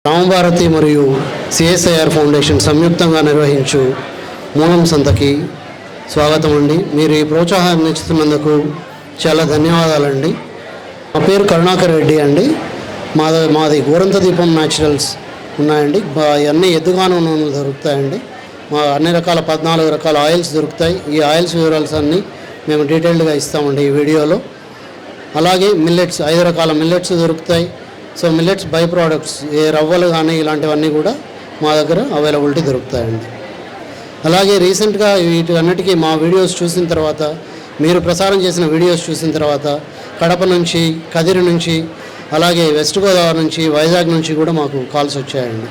రామభారతి మరియు CSIR foundation సంయుక్తంగా నిర్వహించు మూలం సంతకి స్వాగతం అండి. మీరు ఈ ప్రోత్సాహాన్ని ఇస్తున్నందుకు చాలా ధన్యవాదాలండి. మా పేరు కరుణాకర్ రెడ్డి అండి. మాది గోరంత దీపం న్యాచురల్స్ ఉన్నాయండి. అన్నీ ఎద్దుగాను నూనెలు దొరుకుతాయండి. మా అన్ని రకాల 14 రకాల ఆయిల్స్ దొరుకుతాయి. ఈ ఆయిల్స్ వివరాల్స్ అన్నీ మేము డీటెయిల్డ్గా ఇస్తామండి ఈ వీడియోలో. అలాగే మిల్లెట్స్ 5 రకాల మిల్లెట్స్ దొరుకుతాయి. సో మిల్లెట్స్ బై ప్రోడక్ట్స్ ఏ రవ్వలు కానీ ఇలాంటివన్నీ కూడా మా దగ్గర అవైలబిలిటీ దొరుకుతాయండి. అలాగే రీసెంట్గా వీటన్నిటికీ మా వీడియోస్ చూసిన తర్వాత, మీరు ప్రసారం చేసిన వీడియోస్ చూసిన తర్వాత కడప నుంచి, కదిరి నుంచి, అలాగే వెస్ట్ గోదావరి నుంచి, వైజాగ్ నుంచి కూడా మాకు కాల్స్ వచ్చాయండి.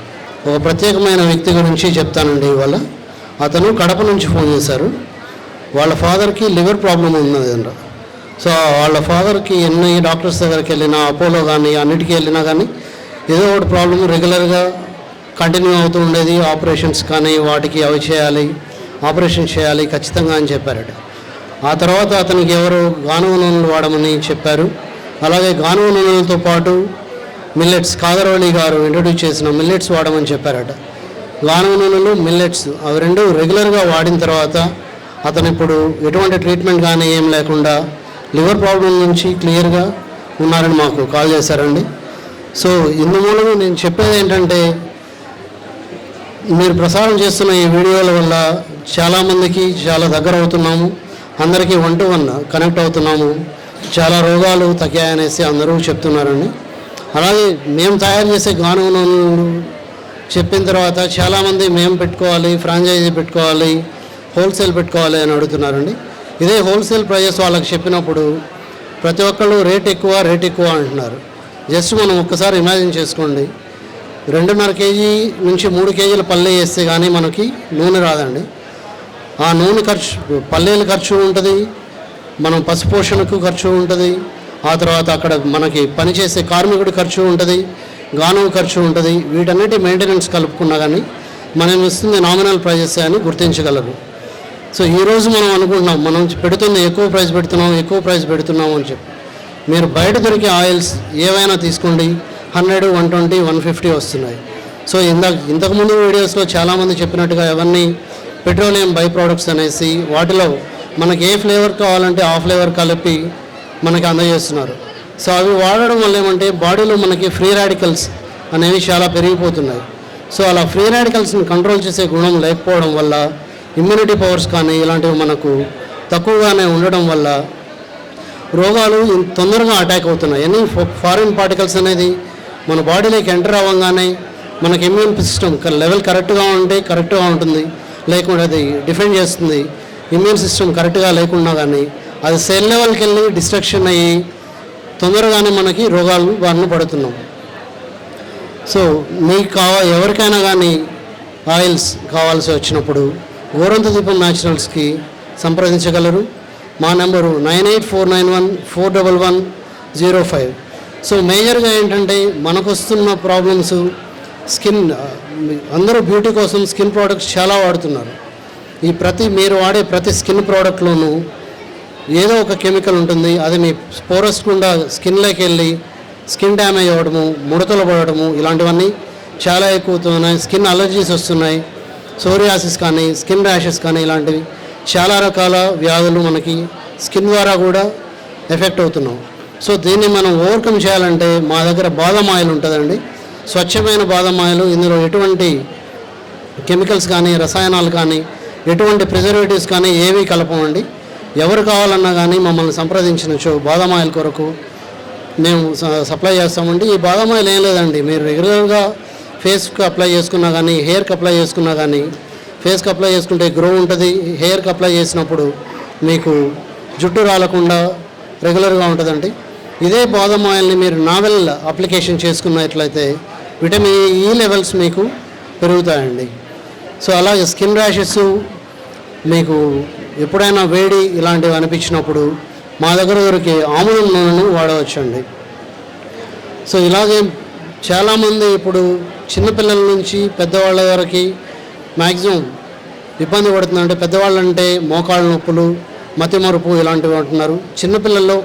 ఒక ప్రత్యేకమైన వ్యక్తి గురించి చెప్తానండి ఇవాళ. అతను కడప నుంచి ఫోన్ చేశారు. వాళ్ళ ఫాదర్కి లివర్ ప్రాబ్లం ఉన్నదంట. సో వాళ్ళ ఫాదర్కి ఎన్ని డాక్టర్స్ దగ్గరికి వెళ్ళినా, అపోలో కానీ అన్నిటికీ వెళ్ళినా కానీ ఏదో ఒకటి ప్రాబ్లం రెగ్యులర్గా కంటిన్యూ అవుతూ ఉండేది. ఆపరేషన్స్ కానీ వాటికి అవి చేయాలి, ఆపరేషన్ చేయాలి ఖచ్చితంగా అని చెప్పారట. ఆ తర్వాత అతనికి ఎవరు గానుగ నూనెలు వాడమని చెప్పారు. అలాగే గానుగ నూనెలతో పాటు మిల్లెట్స్, కాదరవళి గారు ఇంట్రడ్యూస్ చేసిన మిల్లెట్స్ వాడమని చెప్పారట. గానుగ నూనెలు, మిల్లెట్స్ అవి రెండు రెగ్యులర్గా వాడిన తర్వాత అతను ఇప్పుడు ఎటువంటి ట్రీట్మెంట్ కానీ ఏం లేకుండా లివర్ ప్రాబ్లం నుంచి క్లియర్గా ఉన్నారని మాకు కాల్ చేశారండి. సో ఇందుమూలంగా నేను చెప్పేది ఏంటంటే, మీరు ప్రసారం చేస్తున్న ఈ వీడియోల వల్ల చాలామందికి చాలా దగ్గర అవుతున్నాము, అందరికీ 1-to-1 కనెక్ట్ అవుతున్నాము, చాలా రోగాలు తగ్గాయనేసి అందరూ చెప్తున్నారండి. అలాగే మేము తయారు చేసే గానుగ నూనెలు చెప్పిన తర్వాత చాలామంది మేము పెట్టుకోవాలి, ఫ్రాంచైజీ పెట్టుకోవాలి, హోల్సేల్ పెట్టుకోవాలి అని అడుగుతున్నారండి. ఇదే హోల్సేల్ ప్రైజెస్ వాళ్ళకి చెప్పినప్పుడు ప్రతి ఒక్కళ్ళు రేట్ ఎక్కువ అంటున్నారు. జస్ట్ మనం ఒక్కసారి ఇమాజిన్ చేసుకోండి, 2.5 కేజీ నుంచి 3 కేజీల పల్లె వేస్తే కానీ మనకి నూనె రాదండి. ఆ నూనె ఖర్చు, పల్లెల ఖర్చు ఉంటుంది, మనం పశుపోషణకు ఖర్చు ఉంటుంది, ఆ తర్వాత అక్కడ మనకి పనిచేసే కార్మికుడి ఖర్చు ఉంటుంది, గానుగ ఖర్చు ఉంటుంది. వీటన్నిటి మెయింటెనెన్స్ కలుపుకున్నా కానీ మనం ఇస్తుంది నామినల్ ప్రైజెస్ అని గుర్తించగలరు. సో ఈరోజు మనం అనుకుంటున్నాం, మనం పెడుతుంది ఎక్కువ ప్రైస్ పెడుతున్నాము అని చెప్పి. మీరు బయట దొరికే ఆయిల్స్ ఏవైనా తీసుకోండి, 100, 120, 150 వస్తున్నాయి. సో ఇంతకుముందు వీడియోస్లో చాలామంది చెప్పినట్టుగా అవన్నీ పెట్రోలియం బై ప్రోడక్ట్స్ అనేసి వాటిలో మనకి ఏ ఫ్లేవర్ కావాలంటే ఆ ఫ్లేవర్ కలిపి మనకి అందజేస్తున్నారు. సో అవి వాడడం వల్ల ఏమంటే బాడీలో మనకి ఫ్రీ రాడికల్స్ అనేవి చాలా పెరిగిపోతున్నాయి. సో అలా ఫ్రీ రాడికల్స్ని కంట్రోల్ చేసే గుణం లేకపోవడం వల్ల, ఇమ్యూనిటీ పవర్స్ కానీ ఇలాంటివి మనకు తక్కువగానే ఉండడం వల్ల రోగాలు తొందరగా అటాక్ అవుతున్నాయి. ఎన్ని ఫారిన్ పార్టికల్స్ అనేది మన బాడీలోకి ఎంటర్ అవ్వగానే మనకి ఇమ్యూన్ సిస్టమ్ లెవెల్ కరెక్ట్గా ఉంటే కరెక్ట్గా ఉంటుంది, లేకుండా అది డిఫెండ్ చేస్తుంది. ఇమ్యూన్ సిస్టమ్ కరెక్ట్గా లేకుండా కానీ అది సెల్ లెవెల్కి వెళ్ళి డిస్ట్రక్షన్ అయ్యి తొందరగానే మనకి రోగాలు బారిన పడుతున్నాం. సో మీకు ఎవరికైనా కానీ ఆయిల్స్ కావాల్సి వచ్చినప్పుడు గోరంత దీపం న్యాచురల్స్కి సంప్రదించగలరు. మా నెంబరు 9849141105. సో మేజర్గా ఏంటంటే మనకు వస్తున్న ప్రాబ్లమ్స్ స్కిన్, అందరూ బ్యూటీ కోసం స్కిన్ ప్రోడక్ట్స్ చాలా వాడుతున్నారు. మీరు వాడే ప్రతి స్కిన్ ప్రోడక్ట్లోనూ ఏదో ఒక కెమికల్ ఉంటుంది. అది మీ స్పోరస్ గుండా స్కిన్లోకి వెళ్ళి స్కిన్ డ్యామేజ్ అవ్వడము, ముడతలు పడటము ఇలాంటివన్నీ చాలా ఎక్కువవుతున్నాయి. స్కిన్ అలర్జీస్ వస్తున్నాయి, సోరియాసిస్ కానీ, స్కిన్ ర్యాషెస్ కానీ ఇలాంటివి చాలా రకాల వ్యాధులు మనకి స్కిన్ ద్వారా కూడా ఎఫెక్ట్ అవుతున్నాం. సో దీన్ని మనం ఓవర్కమ్ చేయాలంటే మా దగ్గర బాదం ఆయిల్ ఉంటుందండి, స్వచ్ఛమైన బాదం ఆయిల్. ఇందులో ఎటువంటి కెమికల్స్ కానీ, రసాయనాలు కానీ, ఎటువంటి ప్రిజర్వేటివ్స్ కానీ ఏవి కలపమండి. ఎవరు కావాలన్నా కానీ మమ్మల్ని సంప్రదించినచో బాదం ఆయిల్ కొరకు మేము సప్లై చేస్తామండి. ఈ బాదం ఆయిల్ ఏం లేదండి, మీరు రెగ్యులర్గా ఫేస్కి అప్లై చేసుకున్నా కానీ, హెయిర్కి అప్లై చేసుకున్నా కానీ, ఫేస్కి అప్లై చేసుకుంటే గ్రో ఉంటుంది, హెయిర్కి అప్లై చేసినప్పుడు మీకు జుట్టు రాలకుండా రెగ్యులర్గా ఉంటుందండి. ఇదే బాదం ఆయిల్ని మీరు నావెల్ అప్లికేషన్ చేసుకున్నట్లయితే విటమిన్ ఈ లెవెల్స్ మీకు పెరుగుతాయండి. సో అలాగే స్కిన్ ర్యాషెస్, మీకు ఎప్పుడైనా వేడి ఇలాంటివి అనిపించినప్పుడు మా దగ్గర దొరికే ఆముదం నూనెను వాడవచ్చండి. సో ఇలాగే చాలామంది ఇప్పుడు చిన్నపిల్లల నుంచి పెద్దవాళ్ళ వరకు మ్యాక్సిమం ఇబ్బంది పడుతుందంటే, పెద్దవాళ్ళంటే మోకాళ్ళ నొప్పులు, మతిమరుపు ఇలాంటివి అంటున్నారు. చిన్నపిల్లల్లో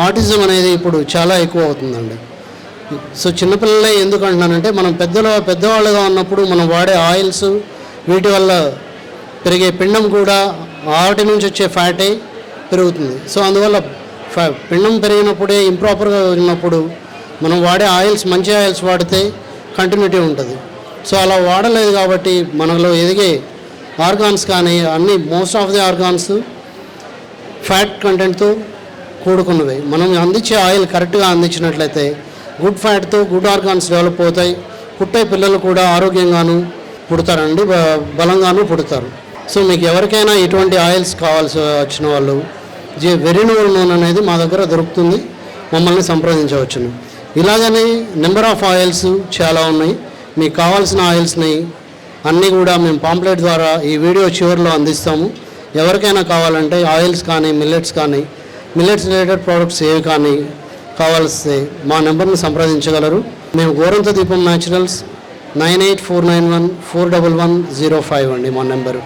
ఆటిజం అనేది ఇప్పుడు చాలా ఎక్కువ అవుతుందండి. సో చిన్నపిల్లలే ఎందుకు అంటున్నానంటే మనం పెద్దవాళ్ళుగా ఉన్నప్పుడు మనం వాడే ఆయిల్స్ వీటి వల్ల పెరిగే పిండం కూడా వాటి నుంచి వచ్చే ఫ్యాటే పెరుగుతుంది. సో అందువల్ల పిండం పెరిగినప్పుడే ఇంప్రాపర్గా ఉన్నప్పుడు మనం వాడే ఆయిల్స్ మంచి ఆయిల్స్ వాడితే కంటిన్యూటీ ఉంటుంది. సో అలా వాడలేదు కాబట్టి మనలో ఎదిగే ఆర్గాన్స్ కానీ అన్ని most of the organs fat కంటెంట్తో కూడుకున్నవి. మనం అందించే ఆయిల్ కరెక్ట్గా అందించినట్లయితే గుడ్ ఫ్యాట్తో గుడ్ ఆర్గాన్స్ డెవలప్ అవుతాయి. పుట్టే పిల్లలు కూడా ఆరోగ్యంగాను పుడతారండి, బలంగాను పుడతారు. సో మీకు ఎవరికైనా ఇటువంటి ఆయిల్స్ కావాల్సి వచ్చిన వాళ్ళు వెరినూల్ నూనె అనేది మా దగ్గర దొరుకుతుంది, మమ్మల్ని సంప్రదించవచ్చును. ఇలాగనే నెంబర్ ఆఫ్ ఆయిల్స్ చాలా ఉన్నాయి. మీకు కావాల్సిన ఆయిల్స్ని అన్నీ కూడా మేము పాంప్లెట్ ద్వారా ఈ వీడియో చివరిలో అందిస్తాము. ఎవరికైనా కావాలంటే ఆయిల్స్ కానీ మిల్లెట్స్ రిలేటెడ్ ప్రోడక్ట్స్ ఏవి కానీ కావాల్సి మా నెంబర్ని సంప్రదించగలరు. మేము గోరంత దీపం న్యాచురల్స్ 9849141105 అండి మా నెంబరు.